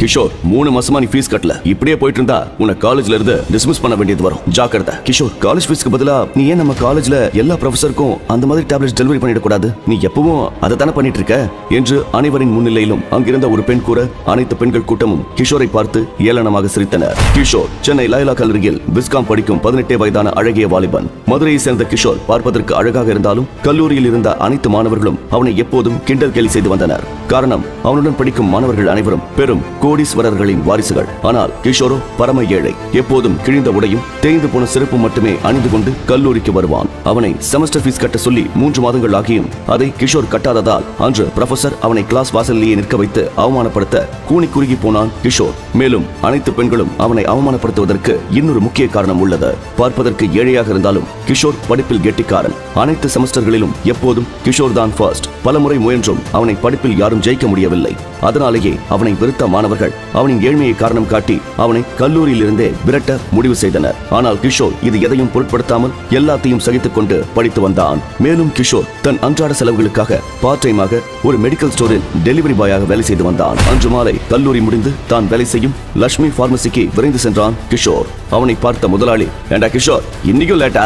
கிஷோர் 3 மாசமா நீ ஃபீஸ் கட்டல. இப்படியே போயிட்டு இருந்தா உன்னை காலேஜ்ல இருந்து டிஸ்மிஸ் பண்ண வேண்டியது வரும். ஜாக்கிரதை. கிஷோர், காலேஜ் ஃபீஸ்க்கு பதிலா நீ ஏன் நம்ம காலேஜ்ல எல்லா ப்ரொஃபசருக்கும் அந்த மாதிரி டேப்லெட்ஸ் டெலிவரி பண்ணிட கூடாது? நீ எப்பவும் அதை தானே பண்ணிட்டு இருக்க என்று அனைவரின் முன்னிலையிலும் அங்கிருந்த ஒரு பெண் கூற அனைத்து பெண்கள் கூட்டமும் கிஷோரை பார்த்து ஏளனமாக சிரித்தனர். கிஷோர் சென்னை லைலா கல்லூரியில் பிஸ்காம் படிக்கும் 18 வயதான அழகிய வாலிபன். மதுரையை சேர்ந்த கிஷோர் பார்ப்பதற்கு அழகாக இருந்தாலும் கல்லூரியில் இருந்த அனைத்து மாணவர்களும் அவனை எப்போதும் கிண்டல் கேலி செய்து வந்தனர். காரணம், அவனுடன் படிக்கும் மாணவர்கள் அனைவரும் பெரும் கோடீஸ்வரர்களின் வாரிசுகள். ஆனால் கிஷோரோ பரம ஏழை. எப்போதும் கிழிந்த உடையும் தேய்ந்து போன செருப்பு மட்டுமே அணிந்து கொண்டு கல்லூரிக்கு வருவான். அவனை செமஸ்டர் ஃபீஸ் கட்ட சொல்லி 3 மாதங்கள் ஆகியும் அதை கிஷோர் கட்டாததால் அன்று ப்ரொஃபசர் அவனை கிளாஸ் வாசலிலேயே நிற்க வைத்து அவமானப்படுத்த கூனி குறுகி போனான் கிஷோர். மேலும் அனைத்து பெண்களும் அவனை அவமானப்படுத்துவதற்கு இன்னொரு முக்கிய காரணம் உள்ளது. பார்ப்பதற்கு ஏழையாக இருந்தாலும் கிஷோர் படிப்பில் கெட்டிக்காரன். அனைத்து செமஸ்டர்களிலும் எப்போதும் கிஷோர் தான் ஃபர்ஸ்ட். பலமுறை முயன்றும் அவனை படிப்பில் யாரும் ஜெயிக்க முடியவில்லை. அதனாலேயே அவனை வெறுத்த மாணவர்கள் அவனின் ஏழ்மையை காரணம் காட்டி அவனை கல்லூரியில் இருந்தே விரட்ட முடிவு செய்தனர். ஆனால் கிஷோர் இது எதையும் பொருட்படுத்தாமல் எல்லாத்தையும் சகித்துக் கொண்டு படித்து வந்தான். மேலும் கிஷோர் தன் அன்றாட செலவுகளுக்காக பார்ட் டைமாக ஒரு மெடிக்கல் ஸ்டோரில் டெலிவரி பாயாக வேலை செய்து வந்தான். அன்று மாலை கல்லூரி முடிந்து தான் வேலை செய்யும் லட்சுமி பார்மசிக்கு விரைந்து சென்றான் கிஷோர். அவனை பார்த்த முதலாளி, ஏண்டா கிஷோர், இன்னைக்கும் லேட்டா?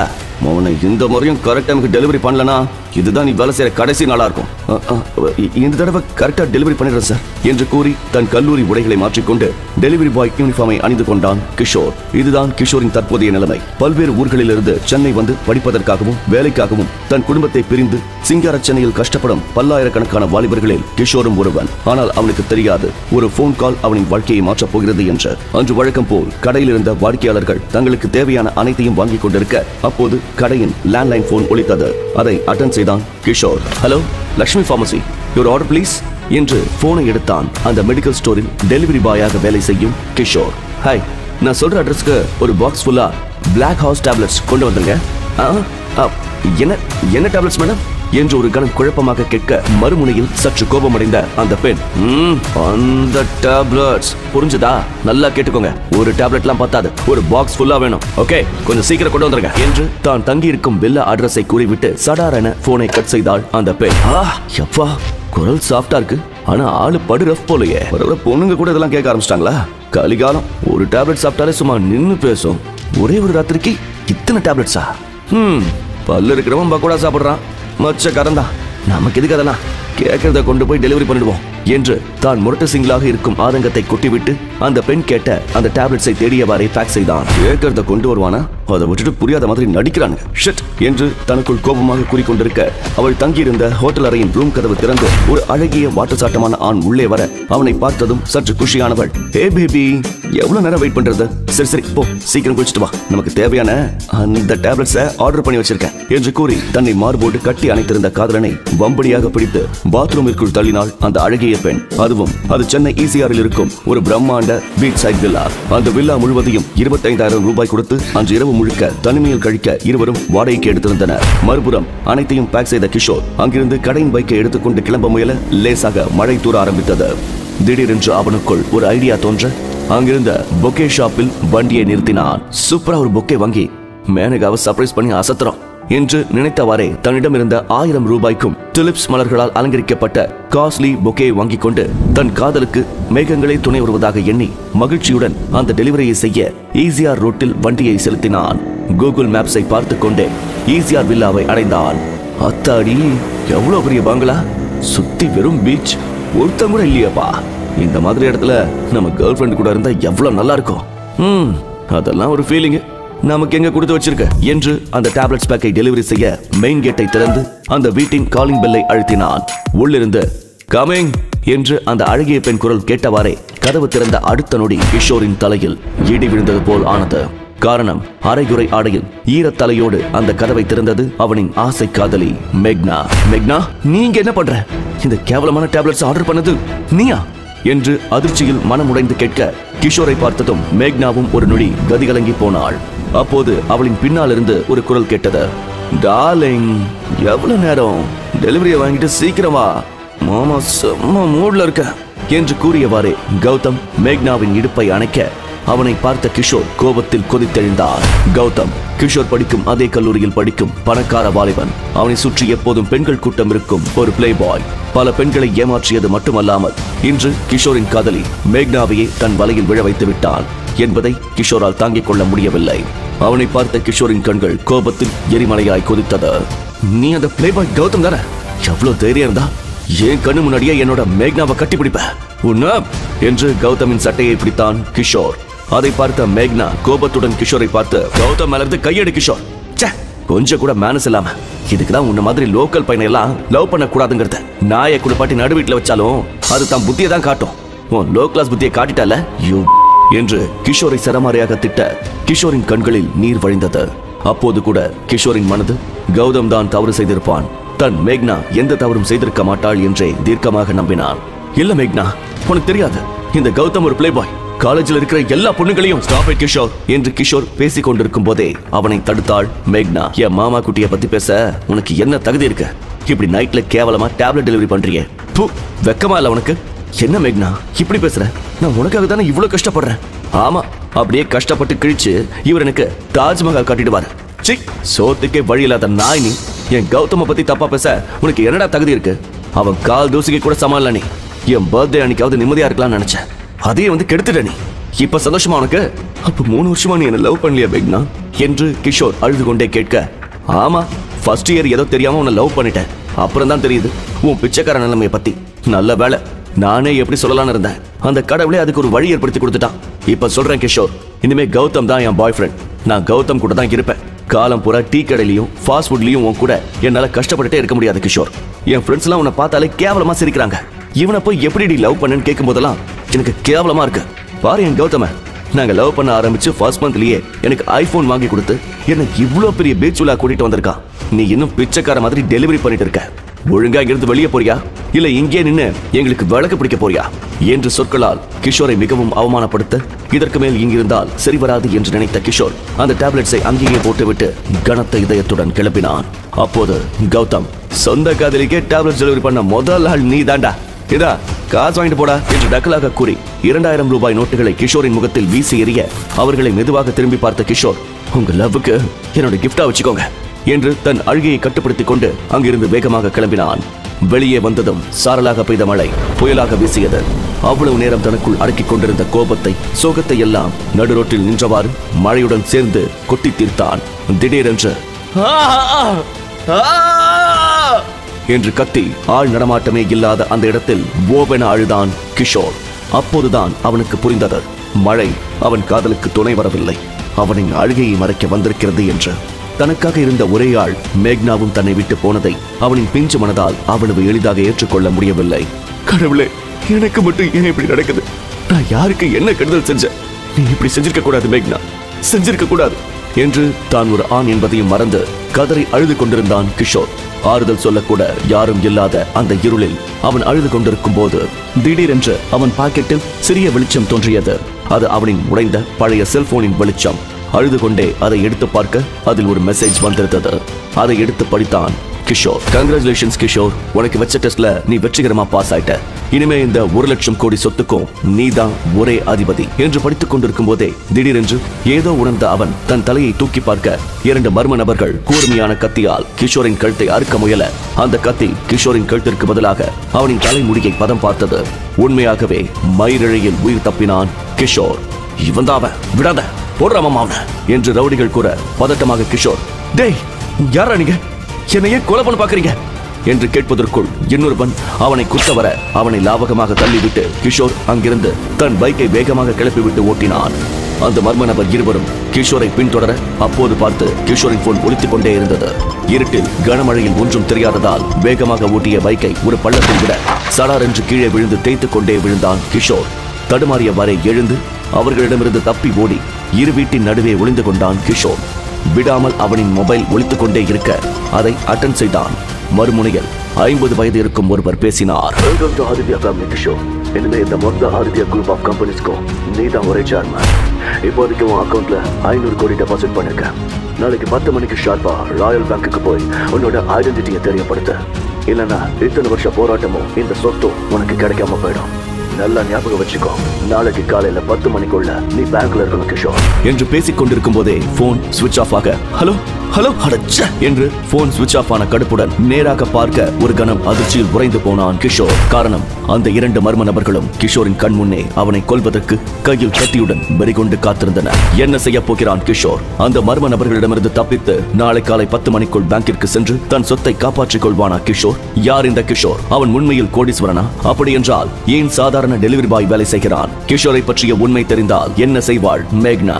அவனை இந்த முறையும் கரெக்ட் டைமுக்கு டெலிவரி பண்ணலனா இதுதான் நீ வேலை செய்யற கடைசி நாளா இருக்கும். இந்த தடவை கரெக்டா டெலிவரி பண்ணிடுறேன் சார் என்று கூறி தன் கல்லூரி உடைகளை மாற்றிக்கொண்டு டெலிவரி பாய் யூனிஃபார்மை அணிந்து கொண்டான் கிஷோர். இதுதான் கிஷோரின் தற்போதைய நிலைமை. பல்வேறு ஊர்களிலிருந்து சென்னை வந்து படிப்பதற்காகவும் வேலைக்காகவும் தன் குடும்பத்தை பிரிந்து சிங்கார சென்னையில் கஷ்டப்படும் பல்லாயிரக்கணக்கான வாலிபர்களில் கிஷோரும் ஒருவன். ஆனால் அவனுக்கு தெரியாது ஒரு போன் கால் அவனின் வாழ்க்கையை மாற்றப் போகிறது என்று. அன்று வழக்கம் போல் கடையில் இருந்த வாடிக்கையாளர்கள் தங்களுக்கு தேவையான அனைத்தையும் வாங்கிக் கொண்டிருக்க அப்போது கடையின் லேண்ட்லைன் போன் ஒலித்தது. அதை அட்டெண்ட் செய்தான் Kishore. Hello, Lakshmi pharmacy, your order please என்று போனை எடுத்தான் அந்த மெடிக்கல் ஸ்டோரில் டெலிவரி பாயாக வேலை செய்யும் கிஷோர். ஹாய், நான் சொல்ற அட்ரஸ்க்கு ஒரு பாக்ஸ் ஃபுல்லா பிளாக் ஹவுஸ் டேப்லெட்ஸ் கொண்டு வந்துருங்க. என்ன டேப்லெட்ஸ் மேடம் என்று ஒரு கணம் குழப்பமாக கேட்க மறுமுனையில் சற்று கோபமடைந்த அந்த பெண், அந்த டேப்லெட்ஸ் புரிஞ்சுதா? நல்லா கேட்டுக்கோங்க, ஒரு டேப்லெட்லாம் பத்தாது, ஒரு பாக்ஸ் ஃபுல்லா வேணும். ஓகே, கொஞ்சம் சீக்கிரம் கொண்டு வந்துருங்க என்று தான் தங்கி இருக்கும் வில்லா அட்ரஸை கூறிவிட்டு சடாரென போனை கட் செய்தாள் அந்த பெண். எப்பா, குரல் சாஃப்டா இருக்கு, ஆனா ஆளு படு ரஃப் போலயே. பொண்ணுங்க கூட இதெல்லாம் கேட்க ஆரம்பிச்சிட்டாங்களா? கலிகாலம். ஒரு டேப்லெட் சாப்பிட்டாலே சும்மா நின்னு பேசும். ஒரே ஒரு ராத்திரிக்கு இத்தனை டேப்லெட்ஸா? பல்லு இருக்கிறவன் பக்கோடா சாப்பிடுறான், மச்ச கரந்தா. நமக்கு எதுக்கு அதெல்லாம்? கேட்கறத கொண்டு போய் டெலிவரி பண்ணிடுவோம் என்று தான் முரட்டு சிங்களாக இருக்கும் ஆதங்கத்தை கொட்டிவிட்டு அந்த பெண் கேட்ட அந்த டேப்லெட்ஸை தேடியவாறே பேக் செய்தான். கேட்கறத கொண்டு வருவானா? அதை விட்டுட்டு புரியாத மாதிரி நடிக்கிறானுங்க ஷிட் என்று தனக்குள் கோபமாக கூறிக்கொண்டிருக்க அவள் தங்கியிருந்த ஹோட்டல் அறையின் ரூம் கதவு திறந்து ஒரு அழகிய வாட்டசாட்டமான ஆண் உள்ளே வர அவனை பார்த்ததும் சற்று குஷியானவள், ஹே பேபி, எவ்வளவு நேரம் வெயிட் பண்றது? சரி சரி போ, சீக்கிரம் குளிச்சுட்டு வா, நமக்கு தேவையான அந்த டேப்லெட்ஸை ஆர்டர் பண்ணி வச்சிருக்கேன் என்று கூறி தன்னை மார்போடு கட்டி அணைத்திருந்த காதலனை வம்படியாக பிடித்து பாத்ரூமிற்குள் தள்ளினாள் அந்த அழகிய பெண். அதுவும் அது சென்னை ஈசிஆரில் இருக்கும் ஒரு பிரம்மாண்ட பீச் சைட் வில்லா. அந்த வில்லா முழுவதையும் 25,000 ரூபாய் கொடுத்து அன்று இரவு முழுக்க தனிமையில் கழிக்க இருவரும் வாடகைக்கு எடுத்திருந்தனர். மறுபுறம் அனைத்தையும் பேக் செய்த கிஷோர் அங்கிருந்து கடையின் பைக்கை எடுத்துக்கொண்டு கிளம்ப முயல லேசாக மழை தூர ஆரம்பித்தது. திடீரென்று அவனுக்குள் ஒரு ஐடியா தோன்ற அங்கிருந்த பொக்கே ஷாப்பில் வண்டியை நிறுத்தினான். சூப்பரா ஒரு பொக்கே வாங்கி மேனகாவை சர்ப்ரைஸ் பண்ணி அசத்துறோம் என்று நினைத்தவாறே தன்னிடம் இருந்த 1000 ரூபாய்க்கும் டிலிப்ஸ் மலர்களால் அலங்கரிக்கப்பட்ட காஸ்ட்லி பொக்கே வாங்கிக் கொண்டு தன் காதலுக்கு மேகங்களே துணை வருவதாக எண்ணி மகிழ்ச்சியுடன் அந்த டெலிவரியை செய்ய ஈசிஆர் ரோட்டில் வண்டியை செலுத்தினான். கூகுள் மேப்ஸை பார்த்து கொண்டே ஈசிஆர் வில்லாவை அடைந்தான். அத்தாடி, எவ்வளவு பெரிய பங்களா! சுத்தி வெறும் பீச், ஒருத்தம் கூட இல்லையாப்பா. இந்த மாதிரி இடத்துல நம்ம கேர்ள் ஃப்ரெண்ட் கூட இருந்தா எவ்வளவு நல்லா இருக்கும். அதெல்லாம் ஒரு ஃபீலிங் நமக்கு எங்க கொடுத்து வச்சிருக்க என்று அந்த டேப்லெட்ஸ் பேக்கை டெலிவரி செய்ய மெயின் கேட்டை திறந்து அந்த வீட்டின் காலிங் பெல்லை அழுத்தினான். உள்ளிருந்து கமிங் என்று அந்த அழகிய பெண் குரல் கேட்டவாறே கதவு திறந்த அடுத்த நொடி கிஷோரின் தலையில் இடி விழுந்தது போல் ஆனது. காரணம், அரைகுறை ஆடையில் ஈரத்தலையோடு அந்த கதவை திறந்தது அவனின் ஆசை காதலி மேக்னா. மேக்னா, நீங்க என்ன பண்ற? இந்த கேவலமான டேப்லெட்ஸ் ஆர்டர் பண்ணது நீயா என்று அதிர்ச்சியில் மனமுடைந்து கேட்க கிஷோரை பார்த்ததும் மேக்னாவும் ஒரு நொடி கதிகலங்கி போனாள். அப்போது அவளின் பின்னால் இருந்து ஒரு குரல் கேட்டது, டார்லிங், எவ்வளவு நேரம்? டெலிவரியை வாங்கிட்டு சீக்கிரமா, மாமா செம்ம மூட்ல இருக்க என்று கூறியவாறே கௌதம் மேக்னாவின் இடுப்பை அணைக்க அவனை பார்த்த கிஷோர் கோபத்தில் கொதித்தெழுந்தார். கௌதம் கிஷோர் படிக்கும் அதே கல்லூரியில் படிக்கும் பணக்கார வாலிபன். அவனை சுற்றி எப்போதும் பெண்கள் கூட்டம் இருக்கும் ஒரு பிளே பாய். பல பெண்களை ஏமாற்றியது மட்டுமல்லாமல் இன்று கிஷோரின் காதலி மேக்னாவையே தன் வலையில் விழ வைத்து விட்டான் என்பதை கிஷோரால் தாங்கிக் கொள்ள முடியவில்லை. அவனை பார்த்த கிஷோரின் கண்கள் கோபத்தில் எரிமலையாய் கொதித்தது. நீ அந்த பிளே பாய் கௌதம் தானே? எவ்வளவு தைரியம் இருந்தா ஏன் கண்ணு முன்னாடியே என்னோட மேக்னாவை கட்டிப்பிடிப்ப உன்ன என்று கௌதமின் சட்டையை பிடித்தான் கிஷோர். அதை பார்த்த மேக்னா கோபத்துடன் கிஷோரை பார்த்து, கௌதம் மலர்ந்து கையெடு கிஷோர், கொஞ்சம் கூட மேனஸ் இல்லாம. இதுக்குதான் உன்ன மாதிரி லோக்கல் பையனை எல்லாம் லவ் பண்ண கூடாதுங்கிறது. நாயை குளிப்பாட்டி நடு வீட்டுல வச்சாலும் அது தான் புத்தியை தான் காட்டும். உன் லோ கிளாஸ் புத்தியை காட்டிட்டால யூ என்று கிஷோரை சரமாரியாக திட்ட கிஷோரின் கண்களில் நீர் வழிந்தது. அப்போது கூட கிஷோரின் மனது கௌதம் தான் தவறு செய்திருப்பான், தன் மேக்னா எந்த தவறும் செய்திருக்க மாட்டாள் என்றே தீர்க்கமாக நம்பினான். இல்ல மேக்னா, உனக்கு தெரியாது, இந்த கௌதம் ஒரு பிளே பாய். காலேஜில் இருக்கிற எல்லா பொண்ணுகளையும் ஸ்டாப் இட் கிஷோர் என்று கிஷோர் பேசிக் கொண்டிருக்கும் போதே அவனை தடுத்தாள் மேக்னா. என் மாமா குட்டியை பத்தி பேச உனக்கு என்ன தகுதி இருக்கு? இப்படி நைட்ல கேவலமா டேப்லெட் டெலிவரி பண்றியே, வெக்கமா இல்ல உனக்கு? என்ன மேக்னா இப்படி பேசுற? நான் உனக்காக தானே இவ்வளவு கஷ்டப்படுறேன். ஆமா, அப்படியே கஷ்டப்பட்டு கிழிச்சு இவர் எனக்கு தாஜ்மஹால் காட்டிடுவாரு. சி, சோத்துக்கே வழி இல்லாத நாய் நீ. என் கௌதம பத்தி தப்பா பேச உனக்கு என்னடா தகுதி இருக்கு? அவன் கால் தூசிக்கு கூட சமாள நீ. என் பர்த்டே அன்னைக்காவது நிம்மதியா இருக்கலாம்னு நினைச்சேன், அதையே வந்து கெடுத்துட்ட நீ. இப்ப சந்தோஷமா உனக்கு? அப்ப 3 வருஷமா நீ என்ன லவ் பண்ணலையா மேக்னா என்று கிஷோர் அழுது கொண்டே கேட்க, ஆமா, ஃபர்ஸ்ட் இயர் ஏதோ தெரியாம உன்னை லவ் பண்ணிட்டேன். அப்புறம் தான் தெரியுது உன் பிச்சைக்கார நிலைமையை பத்தி. நல்ல வேலை, நானே எப்படி சொல்லலாம்னு இருந்தேன், அந்த கடவுளே அதுக்கு ஒரு வழி ஏற்படுத்தி கொடுத்துட்டான். இப்ப சொல்றேன் கிஷோர், இனிமே கௌதம் தான் என் பாய் ஃப்ரெண்ட். நான் கௌதம் கூட தான் இருப்பேன். காலம் பூரா டீ கடையிலையும் ஃபாஸ்ட் ஃபுட்லயும் உன் கூட என்னால கஷ்டப்பட்டுட்டே இருக்க முடியாது கிஷோர். என் ஃப்ரெண்ட்ஸ் எல்லாம் உன்னை பார்த்தாலே கேவலமா சிரிக்கிறாங்க. இவனை போய் எப்படி லவ் பண்ணன்னு கேட்கும் போதெல்லாம் எனக்கு கேவலமா இருக்கு. பாரு என் கௌதம, நாங்க லவ் பண்ண ஆரம்பிச்சு ஃபர்ஸ்ட் மந்த்லயே எனக்கு ஐபோன் வாங்கி கொடுத்து என்ன இவ்வளோ பெரிய பீச்சுலா கூட்டிட்டு வந்திருக்கான். நீ இன்னும் பிச்சைக்கார மாதிரி டெலிவரி பண்ணிட்டு இருக்க. ஒழுங்கா இங்கிருந்து வெளியே போறியா இல்ல இங்கே நின்னு எங்களுக்கு விளக்கு பிடிக்க போறியா என்று சொற்களால் கிஷோரை மிகவும் அவமானப்படுத்த, இதற்கு மேல் இங்கிருந்தால் சரி வராது என்று நினைத்த கிஷோர் அந்த டேப்லெட்ஸை அங்கேயே போட்டுவிட்டு கனத்த இதயத்துடன் கிளம்பினான். அப்போது கௌதம், சொந்த காதலிக்கே டேப்லெட் டெலிவரி பண்ண முதல் ஆள் நீ தாண்டா, இதா காசு வாங்கிட்டு போடா என்று டக்கலாக கூறி 2000 ரூபாய் நோட்டுகளை கிஷோரின் முகத்தில் வீசி எறிய அவர்களை மெதுவாக திரும்பி பார்த்த கிஷோர், உங்க லவ்வுக்கு என்னோட கிஃப்டா வச்சுக்கோங்க என்று தன் அழுகையை கட்டுப்படுத்திக் கொண்டு அங்கிருந்து வேகமாக கிளம்பினான். வெளியே வந்ததும் சாரலாக பெய்த மழை புயலாக வீசியது. அவ்வளவு நேரம் தனக்குள் அடக்கிக் கொண்டிருந்த கோபத்தை, சோகத்தை எல்லாம் நடுரோட்டில் நின்றவாறு மழையுடன் சேர்ந்து கொட்டி தீர்த்தான். திடீரென்று என்று கத்தி ஆள் நடமாட்டமே இல்லாத அந்த இடத்தில் ஓவென அழுதான் கிஷோர். அப்போதுதான் அவனுக்கு புரிந்தது, மழை அவன் காதலுக்கு துணை வரவில்லை, அவனின் அழுகையை மறைக்க வந்திருக்கிறது என்று. தனக்காக இருந்த ஒரே ஆள் மேக்னாவும் தன்னை விட்டு போனதை அவனின் பிஞ்சு மனதால் அவ்வளவு எளிதாக ஏற்றுக்கொள்ள முடியவில்லை. கடவுளே, எனக்கு மட்டும் ஏன் இப்படி நடக்குது? நான் யாருக்கு என்ன கெடுதல் செஞ்சேன்? நீ இப்படி செஞ்சிருக்க கூடாது மேக்னா, செஞ்சிருக்க கூடாது என்று தான் ஒரு ஆண் என்பதையும் மறந்து கதறி அழுது கொண்டிருந்தான் கிஷோர். ஆறுதல் சொல்லக்கூட யாரும் இல்லாத அந்த இருளில் அவன் அழுது கொண்டிருக்கும் போது திடீரென்று அவன் பாக்கெட்டில் சிறிய வெளிச்சம் தோன்றியது. அது அவனின் உடைந்த பழைய செல்போனின் வெளிச்சம். அழுது கொண்டே அதை எடுத்து பார்க்க அதில் ஒரு மெசேஜ் வந்திருந்தது. அதை எடுத்து படித்தான் கிஷோர். கங்க்ராச்சுலேஷன்ஸ் கிஷோர், உனக்கு வச்ச டெஸ்ட்ல நீ வெற்றிகரமா பாஸ் ஆயிட்ட. இனிமே இந்த 1 லட்சம் கோடி சொத்துக்கும் நீதான் ஒரே அதிபதி என்று படித்துக் கொண்டிருக்கும் போதே திடீரென்று ஏதோ உணர்ந்த அவன் தன் தலையை தூக்கி பார்க்க 2 மர்ம நபர்கள் கூர்மையான கத்தியால் கிஷோரின் கழுத்தை அறுக்க முயல அந்த கத்தி கிஷோரின் கழுத்திற்கு பதிலாக அவனின் தலைமுடியை பதம் பார்த்தது. உண்மையாகவே மயிரிழையில் உயிர் தப்பினான் கிஷோர். இவன் தான் அவன், விடாத, போடுறாம அவன என்று ரவுடிகள் கூற பதட்டமாக கிஷோர், டேய் யாரா நீங்க, என்னையே கொலை பண்ண பாக்குறீங்க என்று கேட்பதற்குள் இன்னொருவன் அவனை குத்த வர அவனை லாவகமாக தள்ளிவிட்டு கிஷோர் அங்கிருந்து தன் பைக்கை வேகமாக கிளப்பிவிட்டு ஓட்டினான். அந்த மர்ம நபர் இருவரும் கிஷோரை பின்தொடர அப்போது பார்த்து கிஷோரின் போன் ஒலித்துக் கொண்டே இருந்தது. இருட்டில் கனமழையில் ஒன்றும் தெரியாததால் வேகமாக ஓட்டிய பைக்கை ஒரு பள்ளத்தில் விட சடார் என்று கீழே விழுந்து தேய்த்துக் கொண்டே விழுந்தான் கிஷோர். தடுமாறிய வரை எழுந்து அவர்களிடமிருந்து தப்பி ஓடி இரு வீட்டின் நடுவே ஒளிந்து கொண்டான் கிஷோர். விடாமல் அவனின் மொபைல் ஒலித்துக் கொண்டே இருக்க அதை அட்டெண்ட் செய்தான். மறுமுனையில் 50 வயது இருக்கும் ஒருவர் பேசினார். இந்த மொத்த ஆதித்யா குரூப் ஆஃப் கம்பெனிஸ்க்கும் நீதான் ஒரே சேர்மன். இப்போதைக்கு உன் அக்கௌண்ட்ல 500 கோடி டெபாசிட் பண்ணிருக்க. நாளைக்கு 10 மணிக்கு ஷார்ப்பா ராயல் பேங்குக்கு போய் உன்னோட ஐடென்டிட்டியை தெரியப்படுத்த. இல்லைன்னா இத்தனை வருஷ போராட்டமும் இந்த சொத்தும் உனக்கு கிடைக்காம போயிடும். நல்லா ஞாபகம் வச்சுக்கோ, நாளைக்கு காலையில 10 மணிக்குள்ள நீ பேங்க்ல இருக்கணும் கிஷோர் என்று பேசிக் கொண்டிருக்கும் போதே போன் சுவிட்ச் ஆஃப் ஆக, ஹலோ ஹலோ அடச்ச என்று போன் சுவிட்ச் ஆஃப் ஆன கடுப்புடன் நேராக பார்க்க ஒரு கணம் அதிர்ச்சியில் உறைந்து போனான் கிஷோர். காரணம், அந்த 2 மர்ம நபர்களும் கிஷோரின் கண் முன்னே அவனை கொல்வதற்கு கையில் கத்தியுடன் வெறிகொண்டு காத்திருந்தனர். என்ன செய்ய போகிறான் கிஷோர்? அந்த மர்ம நபர்களிடமிருந்து தப்பித்து நாளை காலை 10 மணிக்குள் பேங்கிற்கு சென்று தன் சொத்தை காப்பாற்றிக் கொள்வானா கிஷோர்? யார் இந்த கிஷோர்? அவன் உண்மையில் கோடீஸ்வரனா? அப்படி என்றால் ஏன் சாதாரண டெலிவரி பாய் வேலை செய்கிறான்? கிஷோரை பற்றிய உண்மை தெரிந்தால் என்ன செய்வாள் மேக்னா?